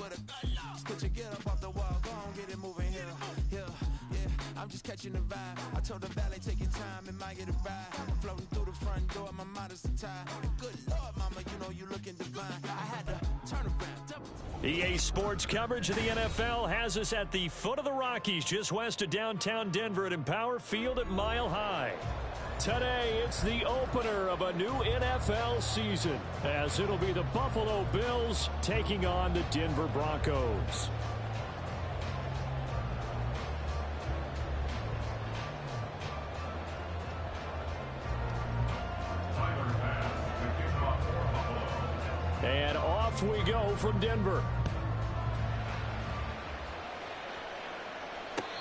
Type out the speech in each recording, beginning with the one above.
with a good luck. Just put your get up off the wall, go on, get it moving here. Yeah, I'm just catching the vibe. I told the valet, take your time, it might get a ride. Floating through the front door, my mind is tied. Good Lord, mama, you know you looking divine. I had to turn around. EA Sports coverage of the NFL has us at the foot of the Rockies, just west of downtown Denver at Empower Field at Mile High. Today, it's the opener of a new NFL season, as it'll be the Buffalo Bills taking on the Denver Broncos. And off we go from Denver.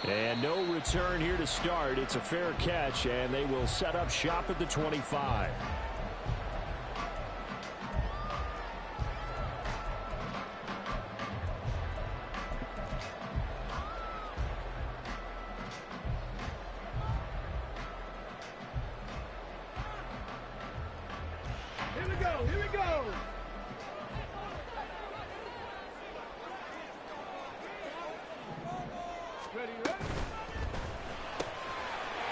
And no return here to start. It's a fair catch, and they will set up shop at the 25. Here we go. Ready.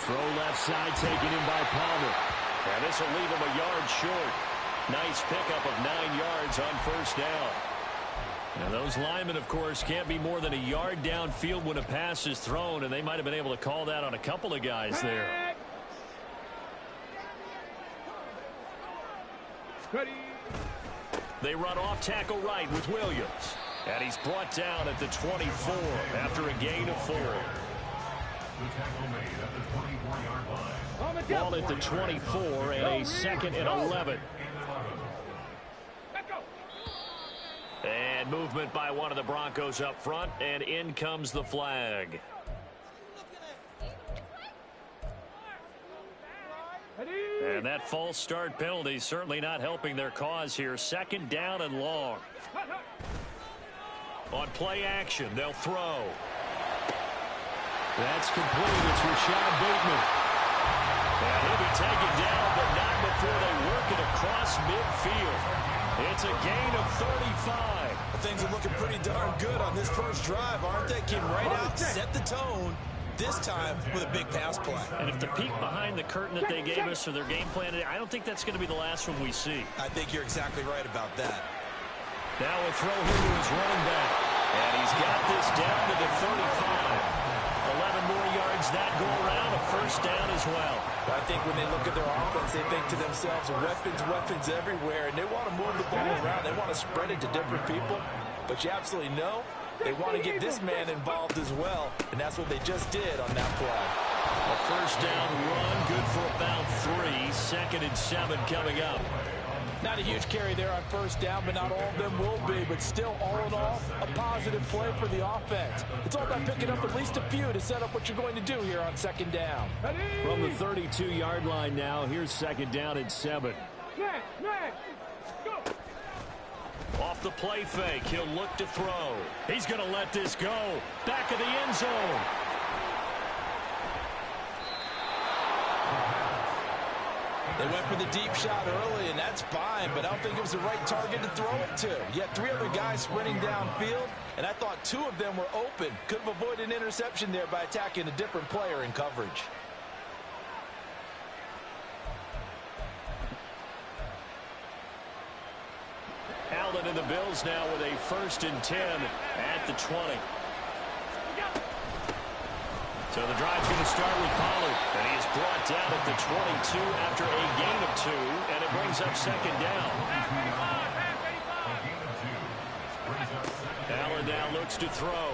Throw left side taken in by Palmer. And this will leave him a yard short. Nice pickup of 9 yards on first down. And those linemen, of course, can't be more than a yard downfield when a pass is thrown, and they might have been able to call that on a couple of guys there. Ready. They run off tackle right with Williams. And he's brought down at the 24 after a gain of 4. Ball at the 24 and a 2nd and 11. And movement by one of the Broncos up front, and in comes the flag. And that false start penalty certainly not helping their cause here. 2nd down and long. On play action, they'll throw. That's complete. It's Rashad Bateman. And he'll be taken down, but not before they work it across midfield. It's a gain of 35. Things are looking pretty darn good on this first drive, aren't they? Came right out, set the tone, this time with a big pass play. And if the peek behind the curtain that they gave us or their game plan, I don't think that's going to be the last one we see. I think you're exactly right about that. Now a throw here to his running back. And he's got this down to the 35. 11 more yards that go around, a first down as well. I think when they look at their offense, they think to themselves, weapons everywhere, and they want to move the ball around. They want to spread it to different people. But you absolutely know they want to get this man involved as well, and that's what they just did on that play. A first down run, good for about 3. 2nd and 7 coming up. Not a huge carry there on first down, but not all of them will be. But still, all in all, a positive play for the offense. It's all about picking up at least a few to set up what you're going to do here on 2nd down. From the 32-yard line now, here's 2nd down and 7. Go. Off the play fake, he'll look to throw. He's going to let this go. Back of the end zone. They went for the deep shot early, and that's fine, but I don't think it was the right target to throw it to. You had 3 other guys sprinting downfield, and I thought 2 of them were open. Could have avoided an interception there by attacking a different player in coverage. Allen and the Bills now with a 1st and 10 at the 20. So the drive's going to start with Pollard, and he is brought down at the 22 after a gain of 2, and it brings up 2nd down. Allen now looks to throw.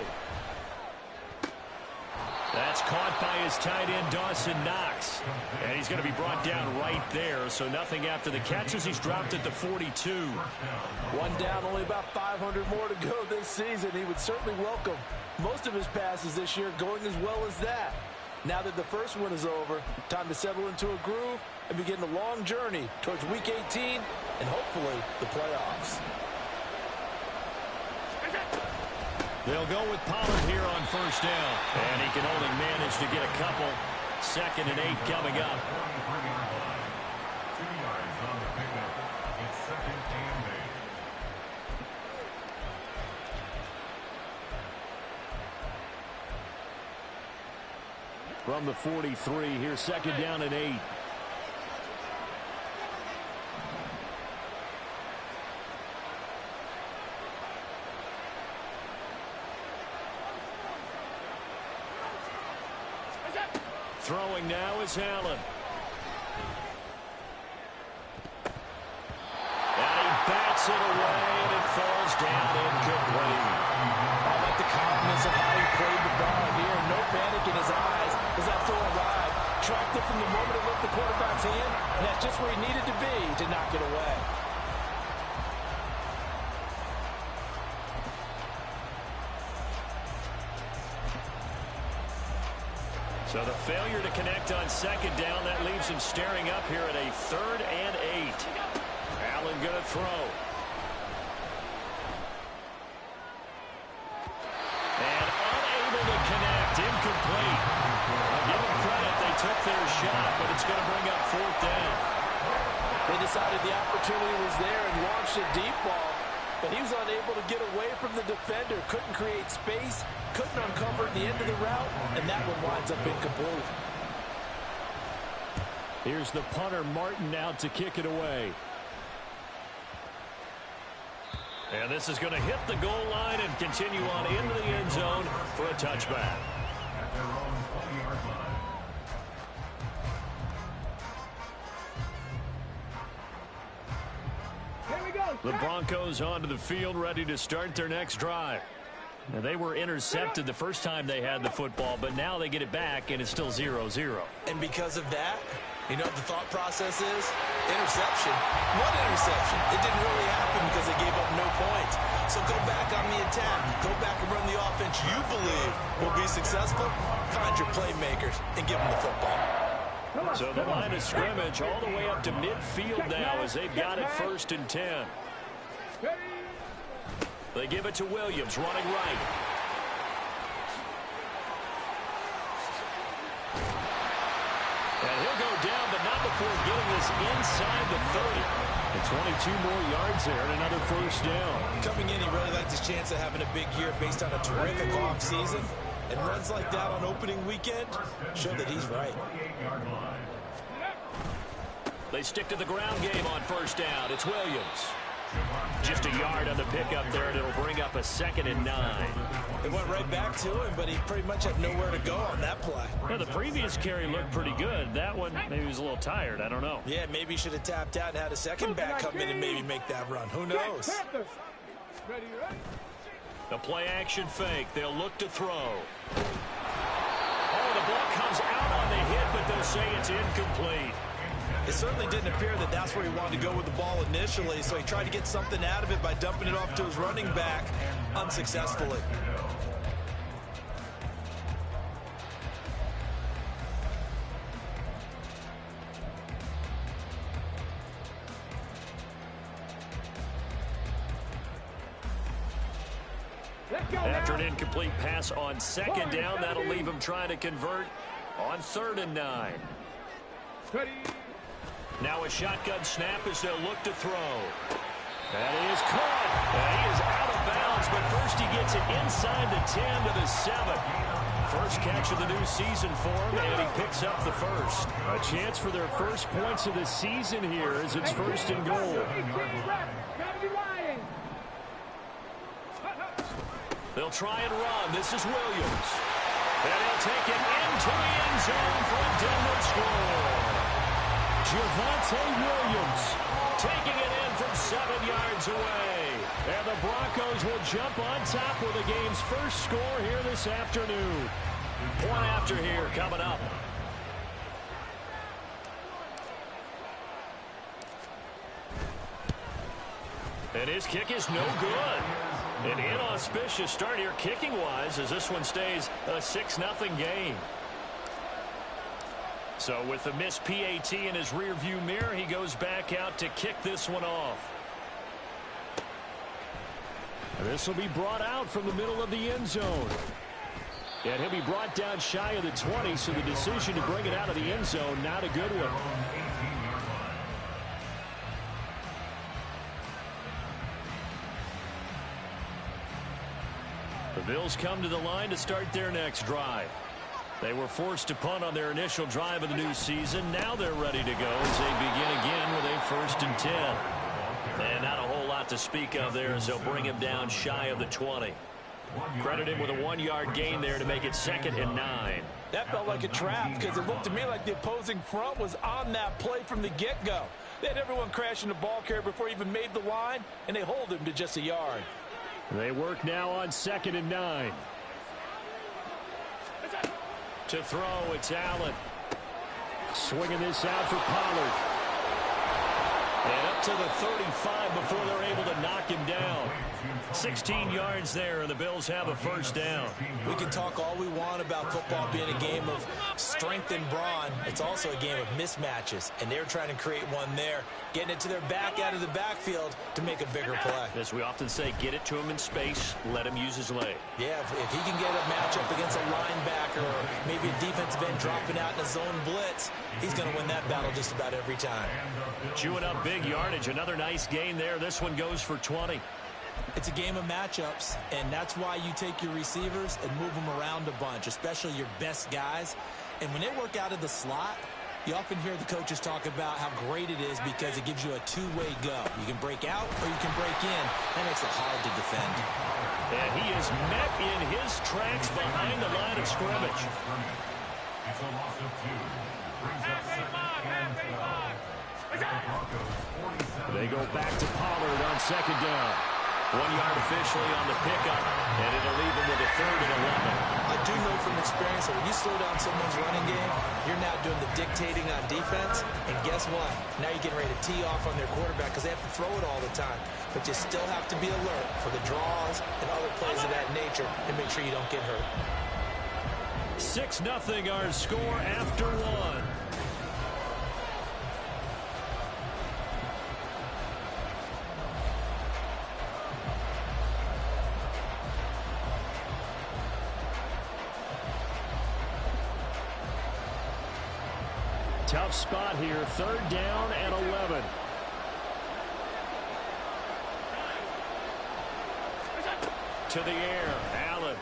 That's caught by his tight end, Dawson Knox. And he's going to be brought down right there, so nothing after the catches. He's dropped at the 42. 1 down, only about 500 more to go this season. He would certainly welcome most of his passes this year going as well as that. Now that the first one is over, time to settle into a groove and begin the long journey towards Week 18 and hopefully the playoffs. They'll go with Pollard here on first down. And he can only manage to get a couple. 2nd and 8 coming up. from the 43. Here's second down and 8. Throwing now is Allen. And he bats it away, and it falls down incomplete. I like the calmness of how he played the ball here. No panic in his eyes as that throw arrived. Tracked it from the moment it left the quarterback's hand, and that's just where he needed to be to knock it away. So the failure to connect on second down, that leaves him staring up here at a 3rd and 8. Allen going to throw. And unable to connect, incomplete. I'll give them credit, they took their shot, but it's going to bring up 4th down. They decided the opportunity was there and launched a deep ball, but he was unable to get away from the defender, couldn't create space, couldn't uncover the end of the route, and that one winds up incomplete. Here's the punter, Martin, out to kick it away. And this is going to hit the goal line and continue on into the end zone for a touchback. The Broncos onto the field, ready to start their next drive. Now, they were intercepted the first time they had the football, but now they get it back, and it's still 0-0. And because of that, you know what the thought process is? Interception. What interception? It didn't really happen because they gave up no points. So go back on the attack. Go back and run the offense you believe will be successful. Find your playmakers and give them the football. So the line of scrimmage all the way up to midfield now as they've got it 1st and 10. They give it to Williams, running right. And he'll go down, but not before getting this inside the 30. And 22 more yards there and another 1st down. Coming in, he really liked his chance of having a big year based on a terrific offseason. And runs like that on opening weekend show that he's right. They stick to the ground game on 1st down. It's Williams. Just a yard on the pickup there, and it'll bring up a 2nd and 9. It went right back to him, but he pretty much had nowhere to go on that play. Well, the previous carry looked pretty good. That one, maybe he was a little tired. I don't know. Yeah, maybe he should have tapped out and had a second back come in and maybe make that run. Who knows? The play action fake. They'll look to throw. Oh, the ball comes out on the hit, but they'll say it's incomplete. It certainly didn't appear that that's where he wanted to go with the ball initially, so he tried to get something out of it by dumping it off to his running back unsuccessfully. After an incomplete pass on 2nd down, that'll leave him trying to convert on 3rd and 9. Now a shotgun snap as they'll look to throw. That is caught. And he is out of bounds, but first he gets it inside the 10 to the 7. First catch of the new season for him, and he picks up the 1st. A chance for their first points of the season here as it's 1st and goal. They'll try and run. This is Williams. And he'll take it into the end zone for a Denver score. Javonte Williams taking it in from 7 yards away. And the Broncos will jump on top with the game's first score here this afternoon. Point after here coming up. And his kick is no good. An inauspicious start here kicking-wise as this one stays a 6-0 game. So with the missed PAT in his rearview mirror, he goes back out to kick this one off. And this will be brought out from the middle of the end zone. And he'll be brought down shy of the 20, so the decision to bring it out of the end zone, not a good one. The Bills come to the line to start their next drive. They were forced to punt on their initial drive of the new season. Now they're ready to go as they begin again with a 1st and 10. And not a whole lot to speak of there as they'll bring him down shy of the 20. Credit him with a 1-yard gain there to make it 2nd and 9. That felt like a trap because it looked to me like the opposing front was on that play from the get-go. They had everyone crashing the ball carrier before he even made the line, and they hold him to just a yard. They work now on 2nd and 9. To throw, it's Allen. Swinging this out for Pollard. And up to the 35 before they're able to knock him down. 16 yards there, and the Bills have a 1st down. We can talk all we want about football being a game of strength and brawn. It's also a game of mismatches, and they're trying to create one there, getting it to their back out of the backfield to make a bigger play. As we often say, get it to him in space, let him use his leg. Yeah, if he can get a matchup against a linebacker or maybe a defensive end dropping out in a zone blitz, he's going to win that battle just about every time. Chewing up big yardage. Another nice gain there. This one goes for 20. It's a game of matchups, and that's why you take your receivers and move them around a bunch, especially your best guys. And when they work out of the slot, you often hear the coaches talk about how great it is because it gives you a two-way go. You can break out or you can break in. That makes it hard to defend. And he is met in his tracks behind the line of scrimmage. It's a loss of 2. Brings up 2nd and 5. They go back to Pollard on 2nd down. 1 yard officially on the pickup, and it'll leave them with a 3rd and 11. I do know from experience that when you slow down someone's running game, you're now doing the dictating on defense, and guess what? Now you're getting ready to tee off on their quarterback because they have to throw it all the time. But you still have to be alert for the draws and other plays of that nature and make sure you don't get hurt. 6-0 our score after 1. Tough spot here, 3rd down and 11. To the air, Allen.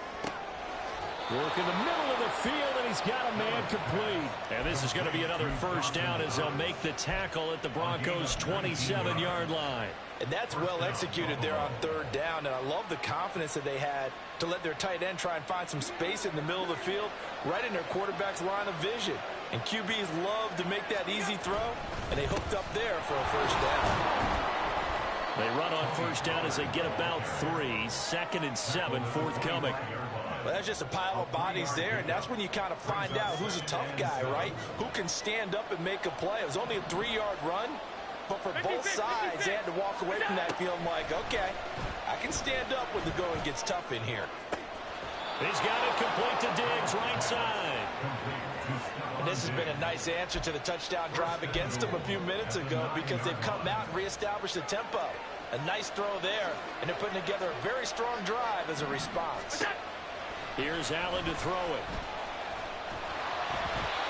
Work in the middle of the field, and he's got a man complete. And this is going to be another 1st down as they'll make the tackle at the Broncos' 27-yard line. And that's well executed there on 3rd down, and I love the confidence that they had to let their tight end try and find some space in the middle of the field, right in their quarterback's line of vision. And QBs love to make that easy throw, and they hooked up there for a 1st down. They run on 1st down as they get about 3. 2nd and 7 forthcoming. Well, that's just a pile of bodies there, and that's when you kind of find out who's a tough guy, right? Who can stand up and make a play. It was only a 3-yard run, but for both sides, they had to walk away from that feeling like, okay, I can stand up when the going gets tough in here. He's got it complete to Diggs, right side. And this has been a nice answer to the touchdown drive against them a few minutes ago because they've come out and reestablished the tempo. A nice throw there, and they're putting together a very strong drive as a response. Here's Allen to throw it.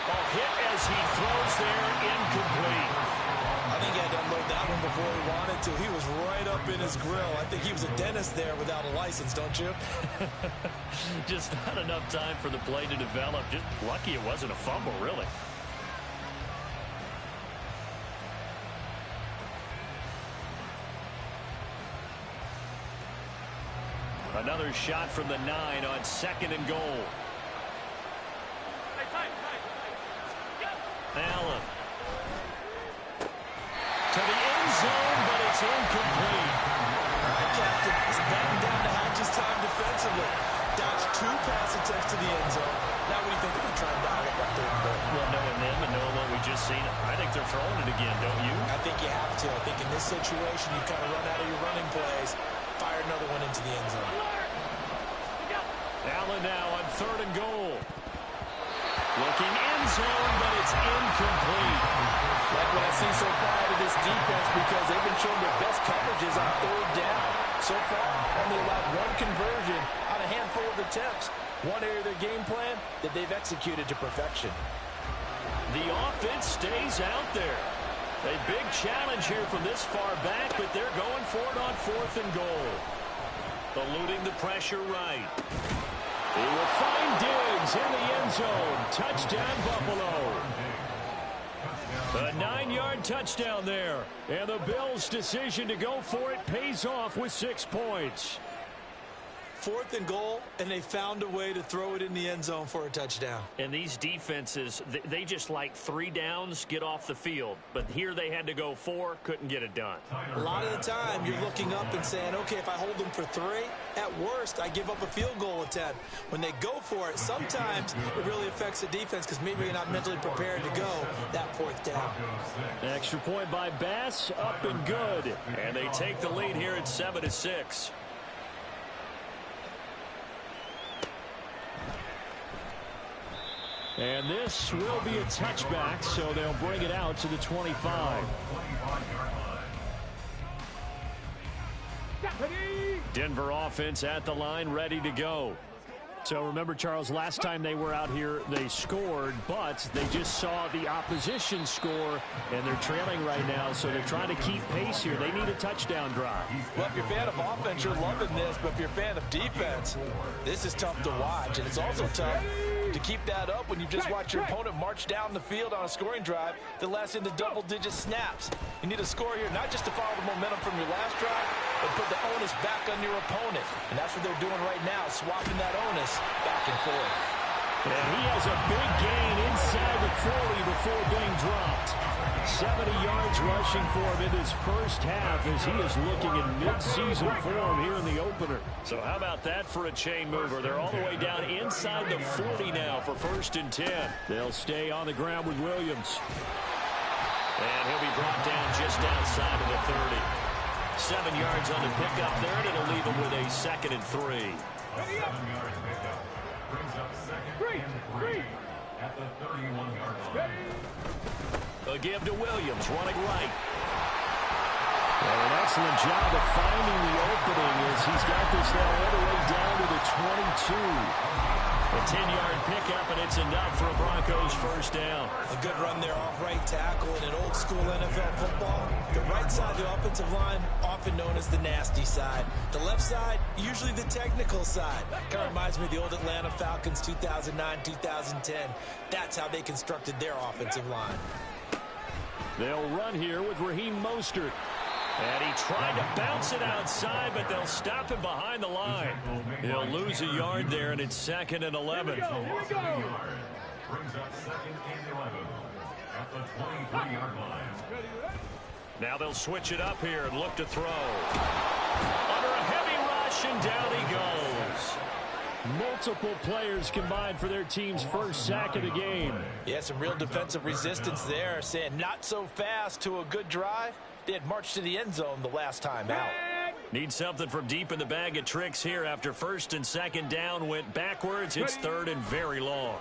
Oh, hit as he throws there, incomplete. I think he had to unload that one before he wanted to. He was right up in his grill. I think he was a dentist there without a license, don't you? Just not enough time for the play to develop. Just lucky it wasn't a fumble, really. Another shot from the 9 on 2nd and goal. Allen. To the end zone, but it's incomplete. The captain is batting down the hatches time defensively. Dodged 2 pass attempts to the end zone. Now what do you think they're going to try and dial up that 3rd and goal? Well, knowing them and knowing what we just seen, I think they're throwing it again, don't you? I think you have to. I think in this situation, you kind of run out of your running plays, fire another one into the end zone. Allen now on 3rd and goal. Looking end zone, but it's incomplete. Like what I see so far out of this defense because they've been showing their best coverages on 3rd down. So far, only allowed 1 conversion on a handful of attempts. One area of their game plan that they've executed to perfection. The offense stays out there. A big challenge here from this far back, but they're going for it on 4th and goal. Eluding the pressure right. He will find Diggs in the end zone. Touchdown, Buffalo. A 9-yard touchdown there. And the Bills' decision to go for it pays off with 6 points. 4th and goal, and they found a way to throw it in the end zone for a touchdown. And these defenses, they just like 3 downs, get off the field. But here they had to go 4, couldn't get it done. A lot of the time, you're looking up and saying, okay, if I hold them for 3, at worst, I give up a field goal attempt. When they go for it, sometimes it really affects the defense because maybe you're not mentally prepared to go that 4th down. Extra point by Bass, up and good. And they take the lead here at 7-6. And this will be a touchback, so they'll bring it out to the 25. Denver offense at the line, ready to go. So remember, Charles, last time they were out here, they scored, but they just saw the opposition score, and they're trailing right now, so they're trying to keep pace here. They need a touchdown drive. Well, if you're a fan of offense, you're loving this, but if you're a fan of defense, this is tough to watch, and it's also tough to keep that up when you just watch your opponent march down the field on a scoring drive that lasts into double-digit snaps. You need a score here, not just to follow the momentum from your last drive, but put the onus back on your opponent. And that's what they're doing right now, swapping that onus back and forth. And he has a big gain inside the 40 before being dropped. 70 yards rushing for him in his first half as he is looking in mid-season form here in the opener. So how about that for a chain mover? They're all the way down inside the 40 now for 1st and 10. They'll stay on the ground with Williams. And he'll be brought down just outside of the 30. 7 yards on the pickup there, and it'll leave him with a 2nd and 3. 7 yards pickup. Brings up 2nd and 3 at the 31-yard line. A give to Williams, running right. Well, an excellent job of finding the opening as he's got this now all the way down to the 22. A 10-yard pickup, and it's enough for a Broncos 1st down. A good run there off right tackle in an old-school NFL football. The right side of the offensive line, often known as the nasty side. The left side, usually the technical side. Kind of reminds me of the old Atlanta Falcons 2009, 2010. That's how they constructed their offensive line. They'll run here with Raheem Mostert. And he tried to bounce it outside, but they'll stop him behind the line. He'll lose a yard there, and it's 2nd and 11. Brings up 2nd and 11 at the 23-yard line. Now they'll switch it up here and look to throw. Under a heavy rush, and down he goes. Multiple players combined for their team's first sack of the game. Yeah, some real defensive resistance there, saying not so fast to a good drive. They had marched to the end zone the last time out. Need something from deep in the bag of tricks here after 1st and 2nd down went backwards. It's 3rd and very long.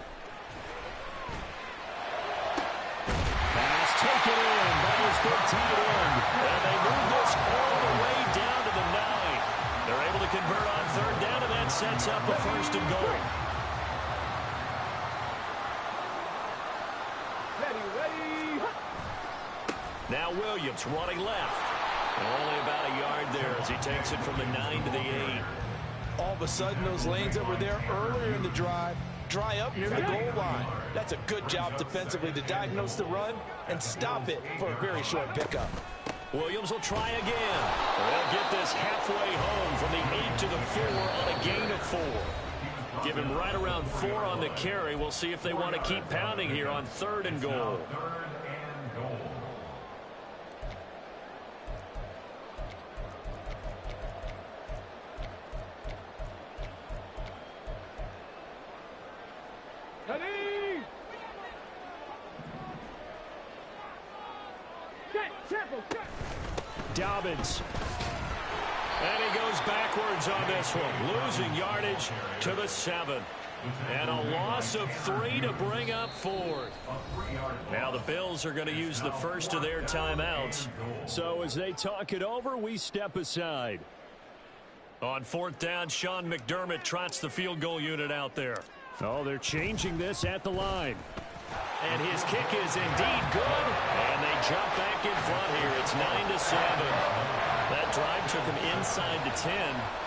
Pass taken in by his big tight end. And they move this all the way down to the 9. They're able to convert on 3rd down, and that sets up a 1st and goal. Now Williams running left. Only about a yard there as he takes it from the 9 to the 8. All of a sudden, those lanes that were there earlier in the drive dry up near the goal line. That's a good job defensively to diagnose the run and stop it for a very short pickup. Williams will try again. They'll get this halfway home from the 8 to the 4 on a gain of 4. Give him right around 4 on the carry. We'll see if they want to keep pounding here on 3rd and goal. Dobbins. And he goes backwards on this one, losing yardage to the 7. And a loss of 3 to bring up 4th. Now the Bills are going to use the first of their timeouts. So as they talk it over, we step aside. On 4th down, Sean McDermott trots the field goal unit out there. Oh, they're changing this at the line. And his kick is indeed good. And they jump back in front here. It's 9-7. That drive took him inside the 10.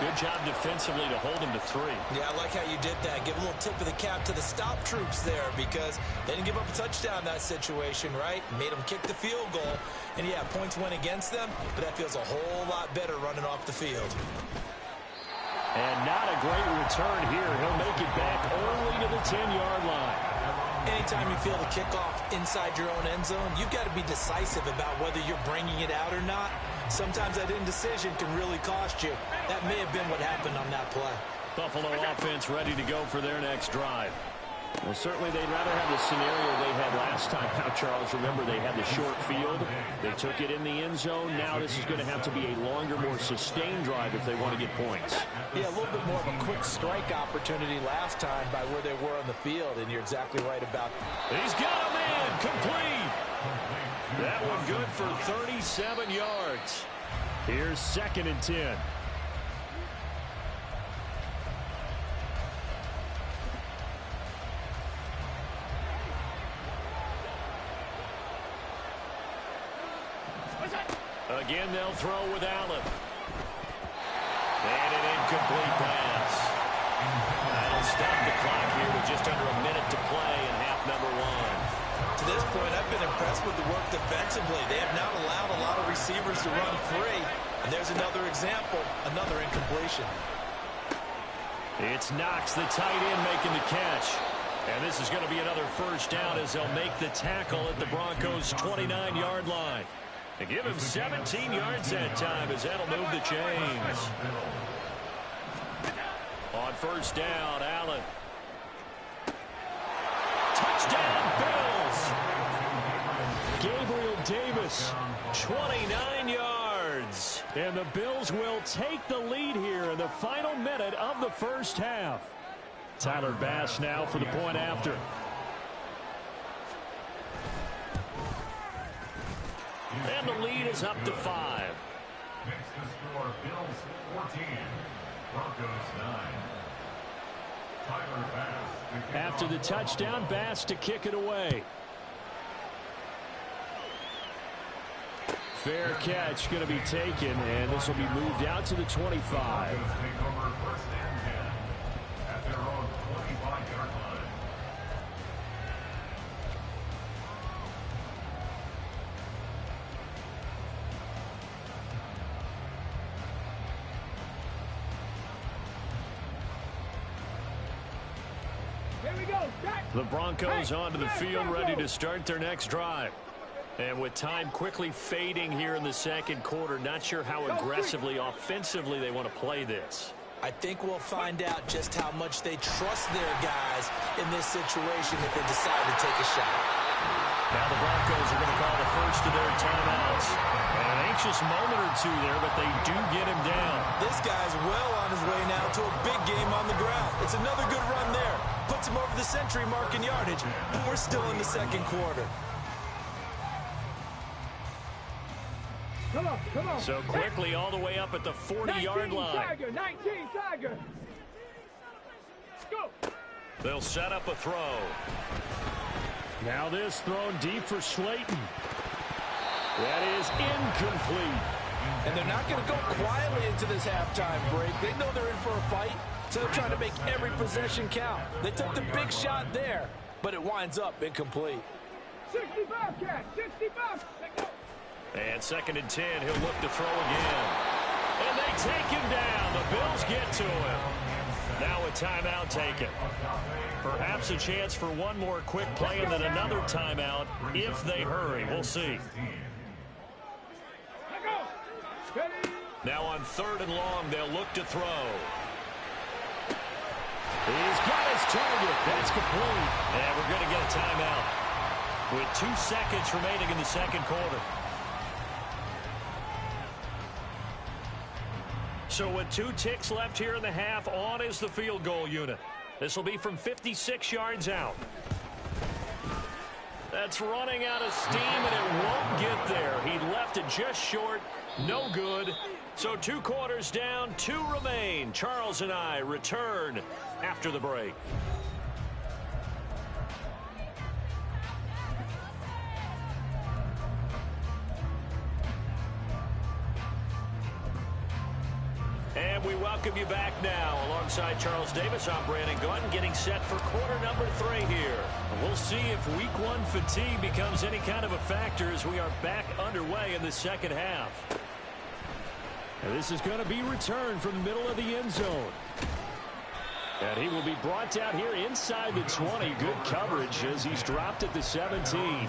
Good job defensively to hold him to 3. Yeah, I like how you did that. Give a little tip of the cap to the stop troops there because they didn't give up a touchdown in that situation, right? Made them kick the field goal. And, yeah, points went against them, but that feels a whole lot better running off the field. And not a great return here. He'll make it back only to the 10-yard line. Anytime you feel the kickoff inside your own end zone, you've got to be decisive about whether you're bringing it out or not. Sometimes that indecision can really cost you. That may have been what happened on that play. Buffalo offense ready to go for their next drive. Well, certainly they'd rather have the scenario they had last time out, Charles. Remember, they had the short field. They took it in the end zone. Now this is going to have to be a longer, more sustained drive if they want to get points. Yeah, a little bit more of a quick strike opportunity last time by where they were on the field, and you're exactly right about that. He's got a man complete. That one good for 37 yards. Here's 2nd and 10. Again, they'll throw with Allen. And an incomplete pass. That'll stop the clock here with just under a minute to play in half number 1. To this point, I've been impressed with the work defensively. They have not allowed a lot of receivers to run free. And there's another example, another incompletion. It's Knox, the tight end, making the catch. And this is going to be another first down as they'll make the tackle at the Broncos' 29-yard line. They give him 17 yards that time as that'll move the chains. On first down, Allen. Touchdown, Bills! Gabriel Davis, 29 yards. And the Bills will take the lead here in the final minute of the first half. Tyler Bass now for the point after. And the lead is up to 5. Next to score, Bills 14, Broncos 9. Tyler Bass. After the touchdown, Bass to kick it away. Fair catch going to be taken, and this will be moved out to the 25. Take over 1st and 10 at their own 25-yard line. The Broncos onto the field, ready to start their next drive. And with time quickly fading here in the second quarter, not sure how aggressively, offensively they want to play this. I think we'll find out just how much they trust their guys in this situation if they decide to take a shot. Now the Broncos are going to call the first of their timeouts. And an anxious moment or two there, but they do get him down. This guy's well on his way now to a big game on the ground. It's another good run there. Puts him over the century mark in yardage, but we're still in the second quarter. Come on. So quickly all the way up at the 40-yard line. Tiger, 19, Tiger. Go. They'll set up a throw. Now this thrown deep for Slayton. That is incomplete. And they're not going to go quietly into this halftime break. They know they're in for a fight, so they're trying to make every possession count. They took the big shot there, but it winds up incomplete. 65, Cat, 65. And 2nd and 10, he'll look to throw again. And they take him down. The Bills get to him. Now a timeout taken. Perhaps a chance for one more quick play and then another timeout if they hurry. We'll see. Now on 3rd and long, they'll look to throw. He's got his target. That's complete. And we're going to get a timeout with 2 seconds remaining in the second quarter. So with 2 ticks left here in the half, on is the field goal unit. This will be from 56 yards out. That's running out of steam, and it won't get there. He left it just short. No good. So 2 quarters down, 2 remain. Charles and I return after the break. we welcome you back now. Alongside Charles Davis, I'm Brandon Gunn, getting set for quarter number 3 here. And we'll see if week 1 fatigue becomes any kind of a factor as we are back underway in the second half. And this is going to be returned from the middle of the end zone. And he will be brought down here inside the 20. Good coverage as he's dropped at the 17.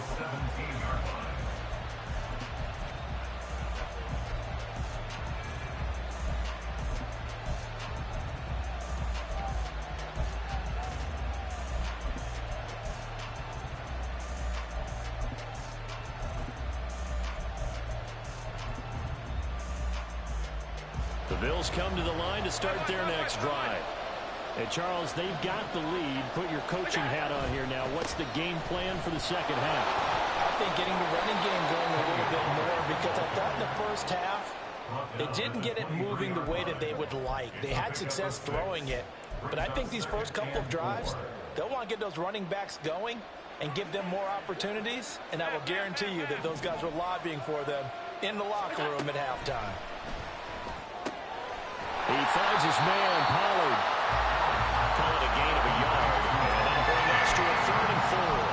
The Bills come to the line to start their next drive. And Charles, they've got the lead. Put your coaching hat on here now. What's the game plan for the second half? I think getting the running game going a little bit more, because I thought in the first half they didn't get it moving the way that they would like. They had success throwing it, but I think these first couple of drives, they'll want to get those running backs going and give them more opportunities, and I will guarantee you that those guys were lobbying for them in the locker room at halftime. He finds his man, Pollard. Call it a gain of a yard, and that'll bring us to a 3rd and 4.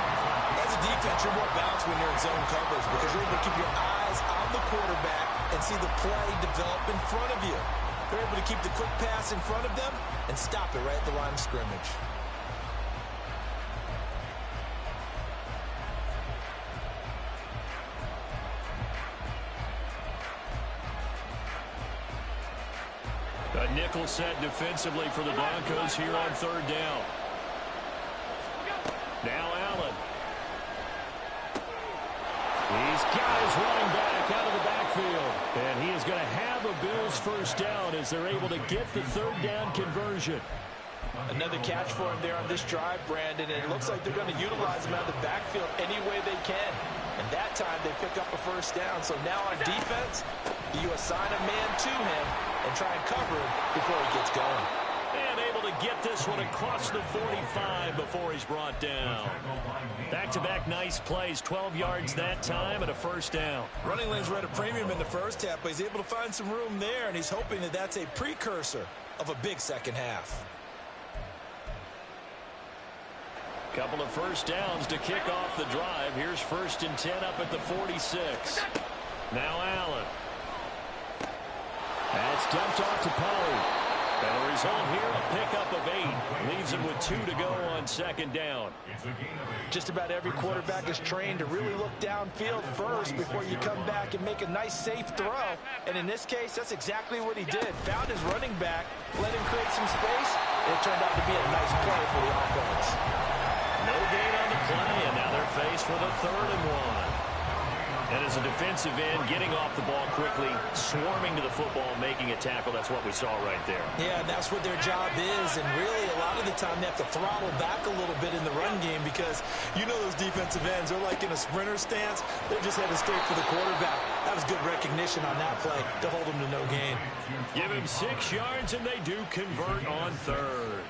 As a defense, you're more balanced when you're in zone coverage because you're able to keep your eyes on the quarterback and see the play develop in front of you. They're able to keep the quick pass in front of them and stop it right at the line of scrimmage. A nickel set defensively for the Broncos here on 3rd down. Now Allen. He's got his running back out of the backfield. And he is going to have a Bills first down as they're able to get the 3rd down conversion. Another catch for him there on this drive, Brandon, and it looks like they're going to utilize him out of the backfield any way they can. And that time they pick up a first down. So now on defense, you assign a man to him and try and cover him before he gets going. And able to get this one across the 45 before he's brought down. Back-to-back nice plays, 12 yards that time and a first down. Running lanes were at a premium in the first half, but he's able to find some room there, and he's hoping that that's a precursor of a big second half. Couple of first downs to kick off the drive. Here's 1st and 10 up at the 46. Now Allen. That's dumped off to Pollard. And the result here, a pickup of 8. Leaves him with 2 to go on 2nd down. Just about every quarterback is trained to really look downfield first before you come back and make a nice, safe throw. And in this case, that's exactly what he did. Found his running back, let him create some space, and it turned out to be a nice play for the offense. No gain on the play, and now they're faced with a 3rd and 1. And as a defensive end, getting off the ball quickly, swarming to the football, making a tackle, that's what we saw right there. Yeah, that's what their job is, and really a lot of the time they have to throttle back a little bit in the run game because you know those defensive ends, they're like in a sprinter stance. They're just headed straight for the quarterback. That was good recognition on that play to hold him to no gain. Give him 6 yards, and they do convert on 3rd.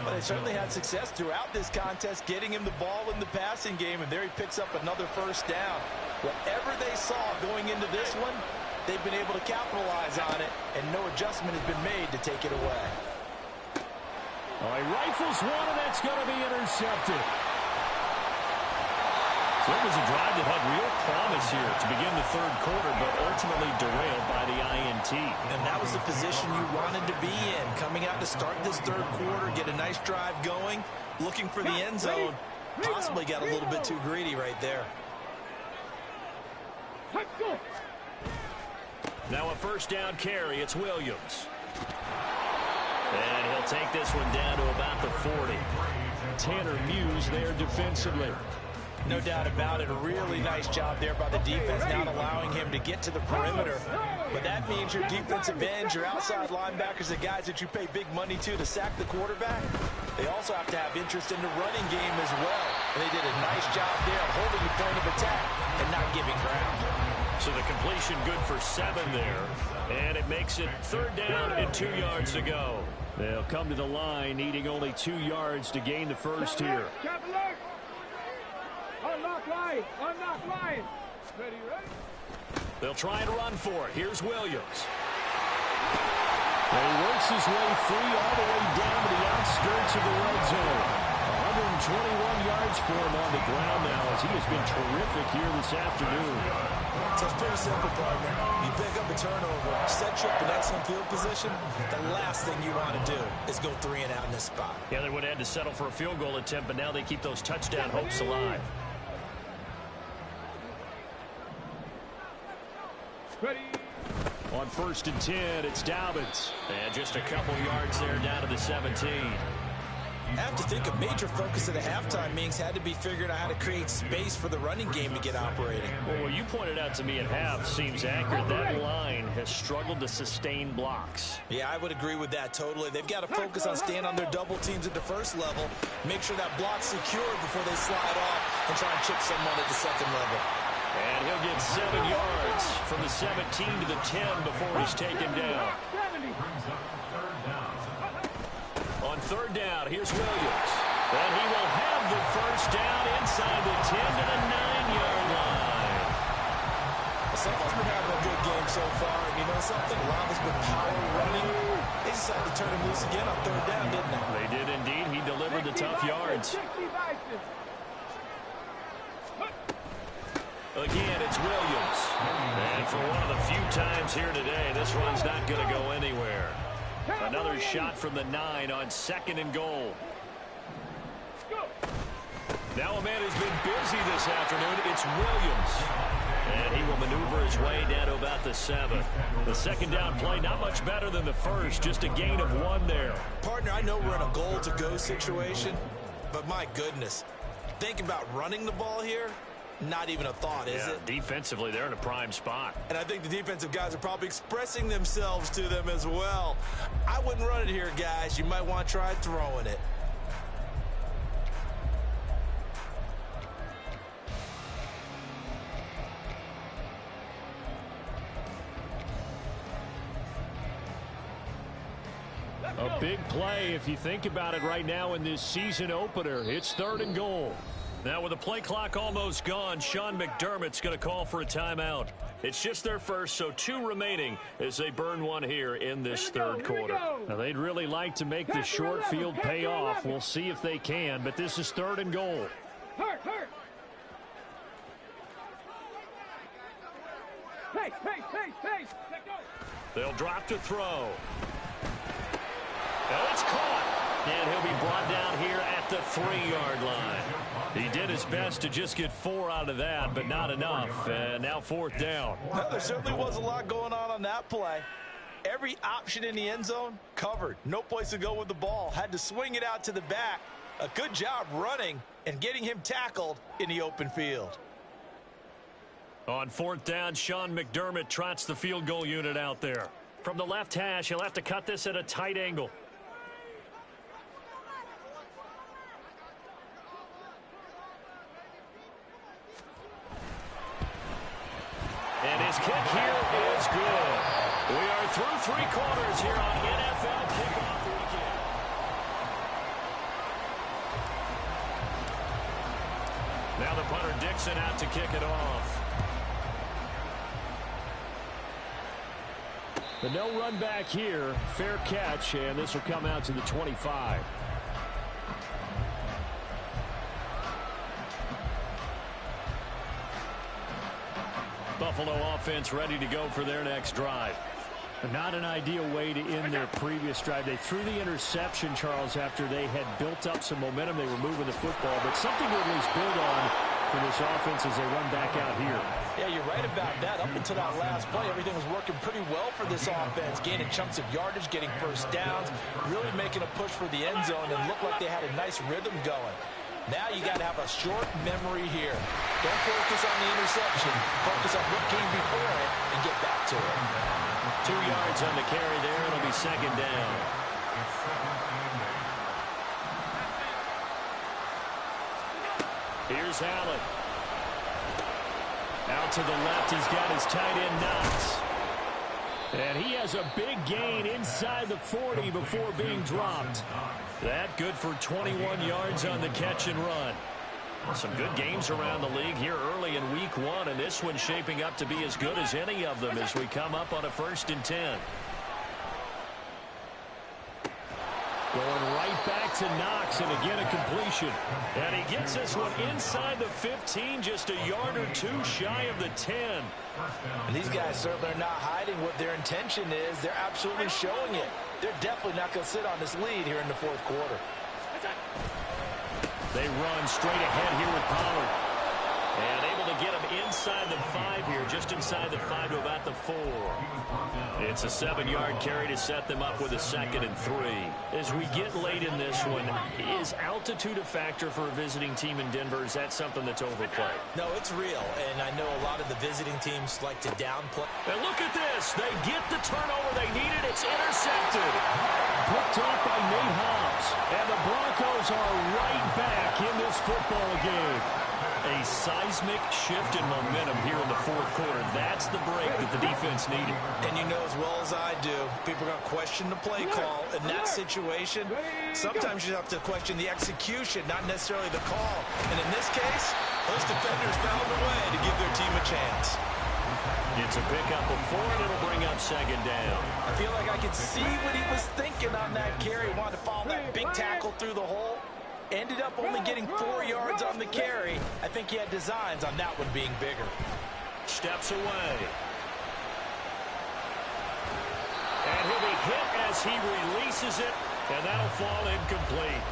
Well, they certainly had success throughout this contest, getting him the ball in the passing game, and there he picks up another first down. Whatever they saw going into this one, they've been able to capitalize on it, and no adjustment has been made to take it away. Oh, he rifles one, and that's going to be intercepted. So it was a drive that had real promise here to begin the 3rd quarter, but ultimately derailed by the INT. And that was the position you wanted to be in, coming out to start this 3rd quarter, get a nice drive going, looking for the end zone. Possibly got a little bit too greedy right there. Now a first down carry. It's Williams. And he'll take this one down to about the 40. Tanner Muse there defensively. No doubt about it. A really nice job there by the defense, not allowing him to get to the perimeter. But that means your defensive ends, your outside linebackers, the guys that you pay big money to sack the quarterback, they also have to have interest in the running game as well. And they did a nice job there of holding the point of attack and not giving ground. So the completion good for 7 there. And it makes it 3rd down and 2 yards to go. They'll come to the line needing only 2 yards to gain the first here. Unlock line! Unlock line! Ready? They'll try and run for it. Here's Williams. And he works his way free all the way down to the outskirts of the red zone. 121 yards for him on the ground now as he has been terrific here this afternoon. So it's pretty simple, partner. You pick up a turnover, set you up in excellent field position. The last thing you want to do is go 3 and out in this spot. Yeah, they would have had to settle for a field goal attempt, but now they keep those touchdown hopes alive. Ready. On 1st and 10, it's Dobbins. And just a couple yards there down to the 17. I have to think a major focus of the halftime meetings had to be figuring out how to create space for the running game to get operating. Well, what you pointed out to me at half seems accurate. That line has struggled to sustain blocks. Yeah, I would agree with that totally. They've got to focus on staying on their double teams at the first level, make sure that block's secured before they slide off and try and chip someone at the second level. And he'll get 7 yards from the 17 to the 10 before he's taken down. On 3rd down, here's Williams. And he will have the first down inside the 10 to the 9-yard line. Someone's been having a good game so far. And you know something? A lot of it's been power running. They decided to turn him loose again on 3rd down, didn't they? They did indeed. He delivered the tough yards. Again, it's Williams. And for one of the few times here today, this one's not going to go anywhere. Another shot from the 9 on 2nd and goal. Now a man who's been busy this afternoon, it's Williams. And he will maneuver his way down to about the 7. The 2nd down play, not much better than the first, just a gain of 1 there. Partner, I know we're in a goal-to-go situation, but my goodness, think about running the ball here. Not even a thought, is it? Defensively, they're in a prime spot. And I think the defensive guys are probably expressing themselves to them as well. I wouldn't run it here, guys. You might want to try throwing it. A big play if you think about it right now in this season opener. It's 3rd and goal. Now with the play clock almost gone, Sean McDermott's going to call for a timeout. It's just their first, so 2 remaining as they burn 1 here in this 3rd quarter. Now they'd really like to make the short field pay off. We'll see if they can, but this is 3rd and goal. Hurt. Hey. Let go. They'll drop to throw. Now it's caught. And he'll be brought down here at the 3-yard line. He did his best to just get 4 out of that, but not enough. And now 4th down. Well, there certainly was a lot going on that play. Every option in the end zone covered. No place to go with the ball. Had to swing it out to the back. A good job running and getting him tackled in the open field. On 4th down, Sean McDermott trots the field goal unit out there. From the left hash, he'll have to cut this at a tight angle. And his kick here is good. We are through 3 quarters here on NFL Kickoff Weekend. Now the punter Dixon out to kick it off. The no run back here, fair catch, and this will come out to the 25. Buffalo offense ready to go for their next drive. Not an ideal way to end their previous drive. They threw the interception, Charles, after they had built up some momentum. They were moving the football, but something to at least build on for this offense as they run back out here. Yeah, you're right about that. Up until that last play, everything was working pretty well for this offense, gaining chunks of yardage, getting first downs, really making a push for the end zone, and looked like they had a nice rhythm going. Now you got to have a short memory here. Don't focus on the interception. Focus on what came before it and get back to it. 2 yards on the carry there. It'll be 2nd down. Here's Allen. Out to the left, he's got his tight end Knox. And he has a big gain inside the 40 before being dropped. That good for 21 yards on the catch and run. Some good games around the league here early in week 1, and this one's shaping up to be as good as any of them as we come up on a 1st and 10. Going right back to Knox, and again a completion. And he gets this one inside the 15, just a yard or two shy of the 10. And these guys certainly are not hiding what their intention is. They're absolutely showing it. They're definitely not going to sit on this lead here in the fourth quarter. They run straight ahead here with Pollard. And able to get him inside the 5 here, just inside the 5 to about the 4. It's a 7-yard carry to set them up with a 2nd and 3. As we get late in this one, is altitude a factor for a visiting team in Denver? Is that something that's overplayed? No, it's real, and I know a lot of the visiting teams like to downplay. And look at this. They get the turnover they needed. It's intercepted. Picked off by Nate Hobbs. And the Broncos are right back in this football game. A seismic shift in momentum here in the fourth quarter. That's the break that the defense needed. And you know as well as I do, people are going to question the play call. In that situation, sometimes you have to question the execution, not necessarily the call. And in this case, those defenders found a way to give their team a chance. It's a pickup of 4, and it'll bring up 2nd down. I feel like I could see what he was thinking on that carry. He wanted to follow that big tackle through the hole. Ended up only getting 4 yards on the carry. I think he had designs on that one being bigger. Steps away. And he'll be hit as he releases it, and that'll fall incomplete.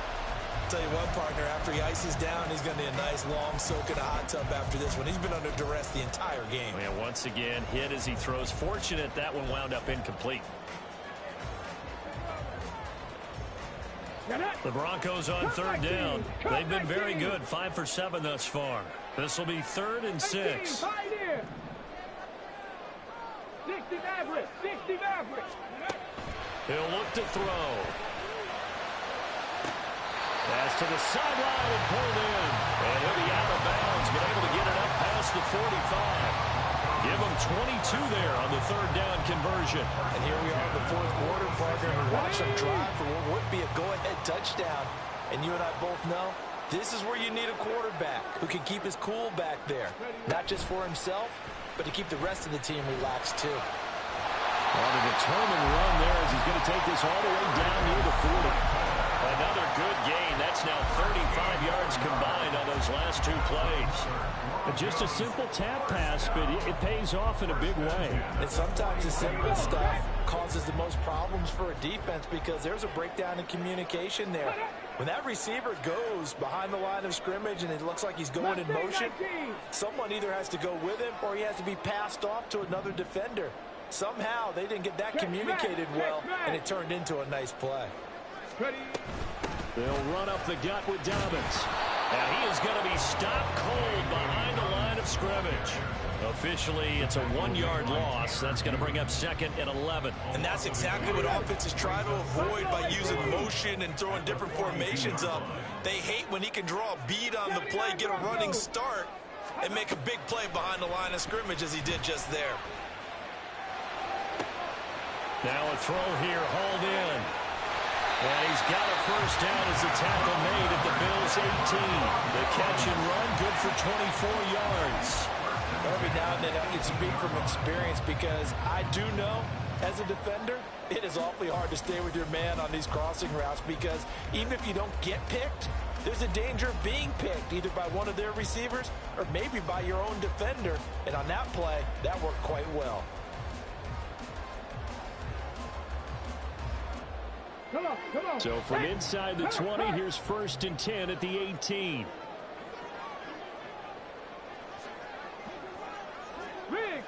I'll tell you what, partner, after he ices down, he's going to need a nice long soak in a hot tub after this one. He's been under duress the entire game. And once again, hit as he throws. Fortunate that one wound up incomplete. The Broncos on 3rd down. They've been very good, 5 for 7 thus far. This will be 3rd and 6. 60 average. He'll look to throw. Pass to the sideline and pulled in. And he'll be out of bounds, but able to get it up past the 45. Give him 22 there on the 3rd down conversion. And here we are in the fourth quarter, partner. We watch them drive for what would be a go-ahead touchdown. And you and I both know this is where you need a quarterback who can keep his cool back there. Not just for himself, but to keep the rest of the team relaxed too. On a determined run there as he's going to take this all the way down near the 40. Another good gain. That's now 35 yards combined on those last 2 plays. Just a simple tap pass, but it pays off in a big way. And sometimes the simple stuff causes the most problems for a defense because there's a breakdown in communication there. When that receiver goes behind the line of scrimmage and it looks like he's going in motion, someone either has to go with him or he has to be passed off to another defender. Somehow they didn't get that communicated well, and it turned into a nice play. They'll run up the gut with Dobbins. And he is going to be stopped cold behind the line of scrimmage. Officially, it's a 1-yard loss. That's going to bring up 2nd and 11. And that's exactly what offenses try to avoid by using motion and throwing different formations up. They hate when he can draw a bead on the play, get a running start, and make a big play behind the line of scrimmage as he did just there. Now a throw here, hauled in. And he's got a first down as the tackle made at the Bills' 18. The catch and run, good for 24 yards. Every now and then I can speak from experience because I do know, as a defender, it is awfully hard to stay with your man on these crossing routes because even if you don't get picked, there's a danger of being picked either by one of their receivers or maybe by your own defender. And on that play, that worked quite well. Come on. So from inside the 20, here's 1st and 10 at the 18.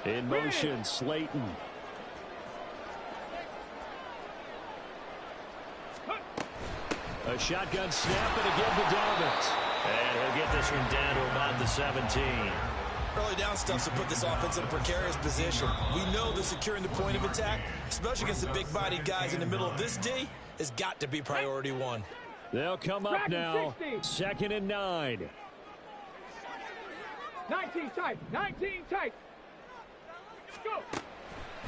In motion, Slayton. A shotgun snap and again to Dobbins. And he'll get this one down to about the 17. Early down stuff to put this offense in a precarious position. We know that securing the point of attack, especially against the big-bodied guys in the middle of this D, has got to be priority 1. They'll come up now. 2nd and 9. 19 tight. Go.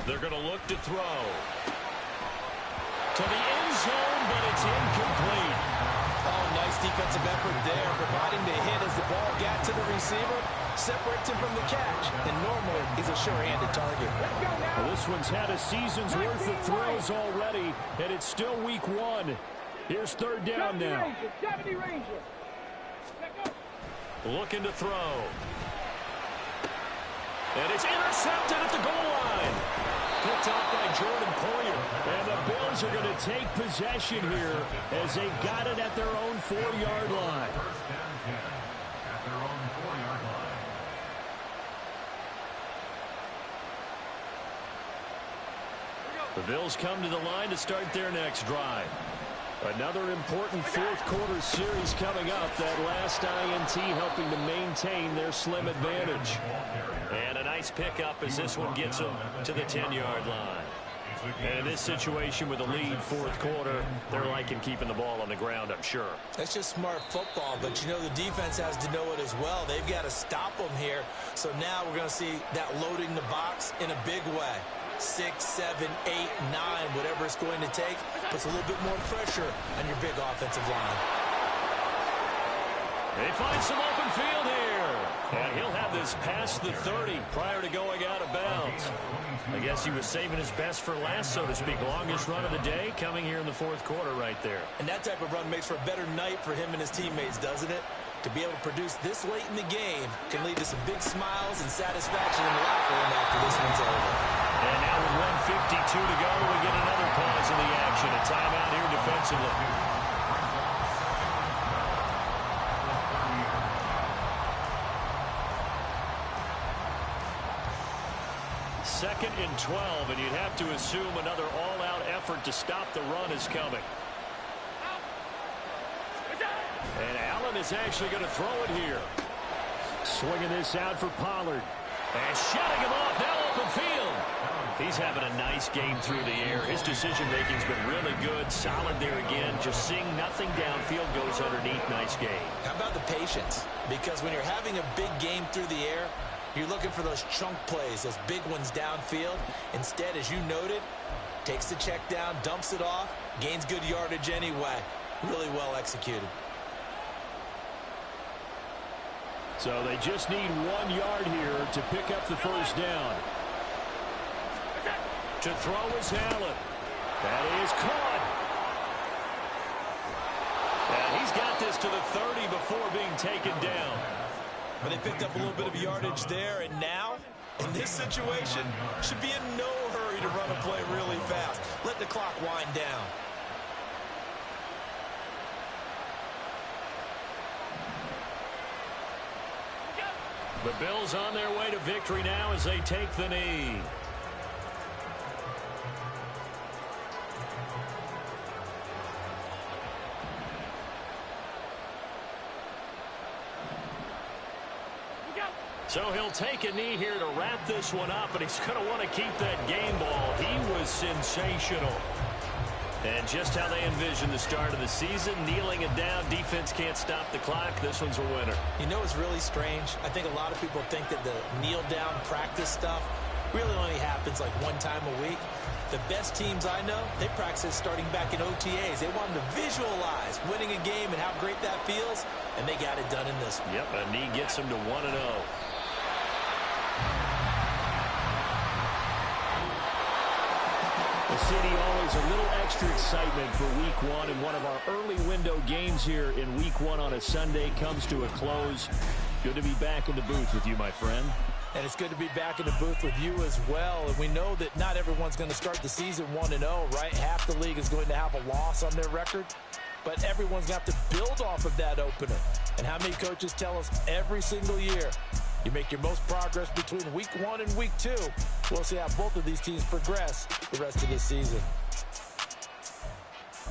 They're going to look to throw. To the end zone, but it's incomplete. Oh, nice defensive effort there, providing the hit as the ball got to the receiver, separates him from the catch, and normally he's a sure-handed target. Well, this one's had a season's worth of throws already, and it's still week 1. Here's third down now. 70 Ranger. Looking to throw. And it's intercepted at the goal line. Picked off by Jordan Poyer. And the Bills are going to take possession here as they've got it at their own 4-yard line. First down 10 at their own 4-yard line. The Bills come to the line to start their next drive. Another important fourth-quarter series coming up. That last INT helping to maintain their slim advantage. And a nice pickup as this one gets them to the 10-yard line. And in this situation with a lead fourth quarter, they're liking keeping the ball on the ground, I'm sure. That's just smart football, but you know the defense has to know it as well. They've got to stop them here. So now we're going to see that loading the box in a big way. 6, 7, 8, 9, whatever it's going to take, puts a little bit more pressure on your big offensive line. They find some open field here. And he'll have this past the 30 prior to going out of bounds. I guess he was saving his best for last, so to speak. Longest run of the day coming here in the fourth quarter right there. And that type of run makes for a better night for him and his teammates, doesn't it? To be able to produce this late in the game can lead to some big smiles and satisfaction in the locker room after this one's over. And now with 1:52 to go, we get another pause in the action. A timeout here defensively. Second and 12, and you'd have to assume another all-out effort to stop the run is coming. And Allen is actually going to throw it here. Swinging this out for Pollard. And shutting him off, now open field. He's having a nice game through the air. His decision-making's been really good. Solid there again. Just seeing nothing downfield, goes underneath. Nice game. How about the patience? Because when you're having a big game through the air, you're looking for those chunk plays, those big ones downfield. Instead, as you noted, takes the check down, dumps it off, gains good yardage anyway. Really well executed. So they just need 1 yard here to pick up the first down. To throw is Allen. That is caught. And he's got this to the 30 before being taken down. But they picked up a little bit of yardage there, and now, in this situation, should be in no hurry to run a play really fast. Let the clock wind down. The Bills on their way to victory now as they take the knee. So he'll take a knee here to wrap this one up, and he's going to want to keep that game ball. He was sensational. And just how they envisioned the start of the season, kneeling it down, defense can't stop the clock. This one's a winner. You know what's really strange? I think a lot of people think that the kneel-down practice stuff really only happens like one time a week. The best teams I know, they practice starting back in OTAs. They want them to visualize winning a game and how great that feels, and they got it done in this one. Yep, a knee gets them to 1-0. The city always a little extra excitement for week one, and one of our early window games here in week one on a Sunday comes to a close. Good to be back in the booth with you, my friend. And it's good to be back in the booth with you as well. And we know that not everyone's going to start the season 1-0, right? Half the league is going to have a loss on their record. But everyone's got to build off of that opener. And how many coaches tell us every single year, you make your most progress between week 1 and week 2. We'll see how both of these teams progress the rest of this season.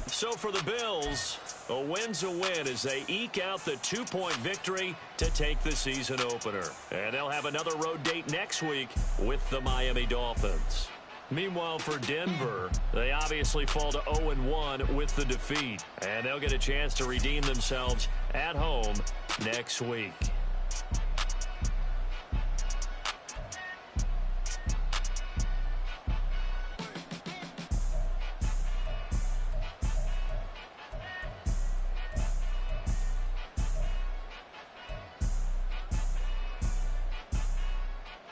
So for the Bills, a win's a win as they eke out the 2-point victory to take the season opener. And they'll have another road date next week with the Miami Dolphins. Meanwhile, for Denver, they obviously fall to 0-1 with the defeat. And they'll get a chance to redeem themselves at home next week.